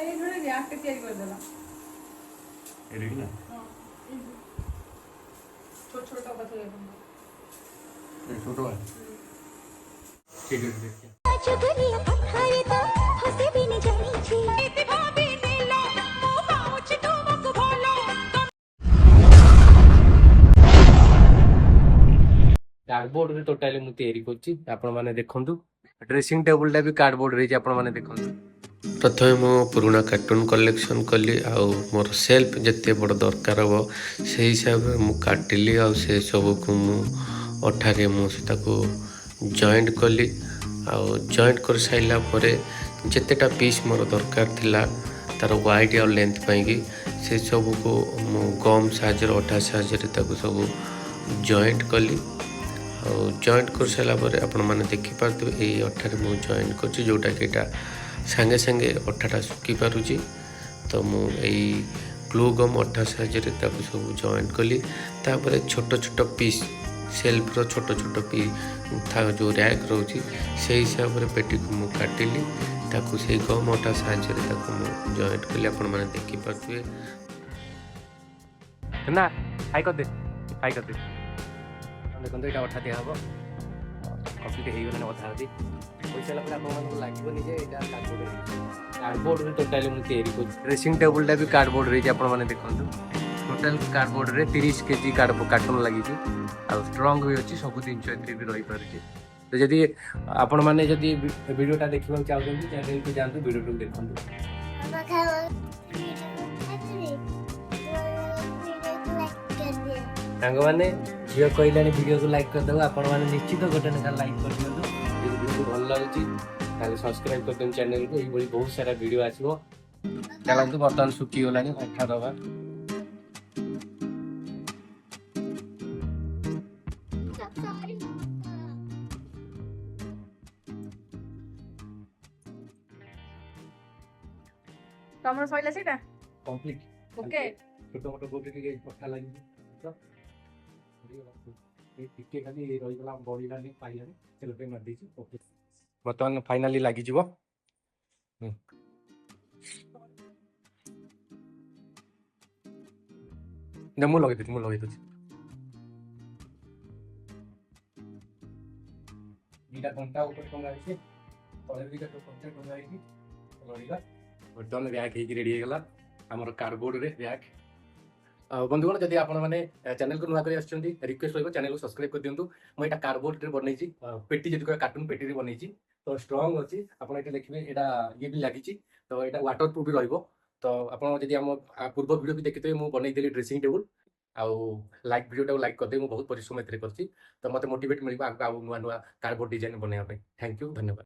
এই ধরে রিয়াক্টটা তৈরি করে দিলাম এটা কি না ছোট ছোট কথা হয়ে গেল এই ছোট হয় ঠিক আছে দেখি चुगलिया पठाई तो हसे भी नहीं जानी छी इति भाभी नीलो मो पाउच तुमको भोलो कार्डबोर्ड रे टोटली मु तैयारी करछि आपण माने देखंतु ड्रेसिंग टेबल टा भी कार्डबोर्ड रे आपण माने देखंतु प्रथमे मु पुराना कार्टून कलेक्शन कली आउ मोर सेल्फ जिते बड़ दरकार हम से हिसाब से मु काटिली आउ से सब को मु अठारे मु ताको जॉइंट कली आउ जॉइंट कर साइला परे जितेटा पीस मोर दरकार थिला तार वाइड आउ लेंथ पाई से सब को मु गम साहाଯ୍ୟ अठा साहाଯ୍य ताको सब जॉइंट कली आउ जॉइंट कर साइला परे आपण माने देखि पारते ए अठारे मु जॉइंट करछि जोटा कि एटा सांगे सांगे अठाटा सुखी पारुची तो मु एई ग्लू गम अठा साहाଯ୍य सब जॉइंट कली तापर छोट छोट पीस सेल्फ रो छोट छोट पीस था जो रैक रोची से हिसाब रे पेटी को मु काटिली ताकू से गम अठा साहाଯ୍य ताकू मु जॉइंट कली आपण माने देखि पारथुए ना हाई कर दे देखो एटा अठा दिया हबो कम्प्लीट हे गने अठा होती पैसा लगे आप लगे जे कार्डबोर्ड रे टोटली मु तैयारी कर ड्रेसिंग टेबल टा भी कार्डबोर्ड रे आपण माने देखंतु टोटल कार्डबोर्ड रे 30 केजी कार्टून लगी छी आ स्ट्रांग भी अछि सब जिंस एथि भी रही पारे तो जदी आपण माने जदी वीडियोटा देखिबा चाहउछन चैनल पे जानतु वीडियो टू देखंतु सांग माने झियो कहलानी वीडियो को लाइक कर दो आपण माने निश्चित गोटे ना लाइक कर दियंतु वीडियो भल लागुची ताले सब्सक्राइब कर देन चैनल को एई बड़ी बहुत सारा वीडियो आसीबो चलंतु बर्तन सुखी गलानी अठा दबा तमरो सइला सेटा कंप्लीट ओके छोटो मोटो गोटे के पठा लागि तो ये टिके खाली रही गला बॉडी लानी पाइलानी चलो पे मार दीची ओके बर्तमान फाइनली लागि जीवो मु लगे दे दीटा घंटा ऊपर टंगा आइছে तळे दीटा तो घंटा टंगा आइছি रहिला बर्तमान रैक हे रेडी हे गला हमर कार्डबोर्ड रे रैक बंधुगण जदि आपण माने चैनल को नुआ करी आछंती रिक्वेस्ट होइबो चैनल को सब्सक्राइब कर दियंतु म एटा कार्डबोर्ड रे बनैछि पेटी जदि को कार्टून पेटी रे बनैछि तो स्ट्रांग अछि आपण एटा देखिबे एटा ये भी लागिछि तो एटा वाटर प्रूफ भी रहइबो तो आपण जदि हम पूर्व वीडियो भी देखिते मु बनै देली ड्रेसिंग टेबल आउ लाइक वीडियो टा लाइक कर दे मु बहुत परिश्रम एतरे करछि तो मते मोटिवेट मिलिबा आ नुआ नुआ कार्डबोर्ड डिजाइन बनेया पे थैंक यू धन्यवाद।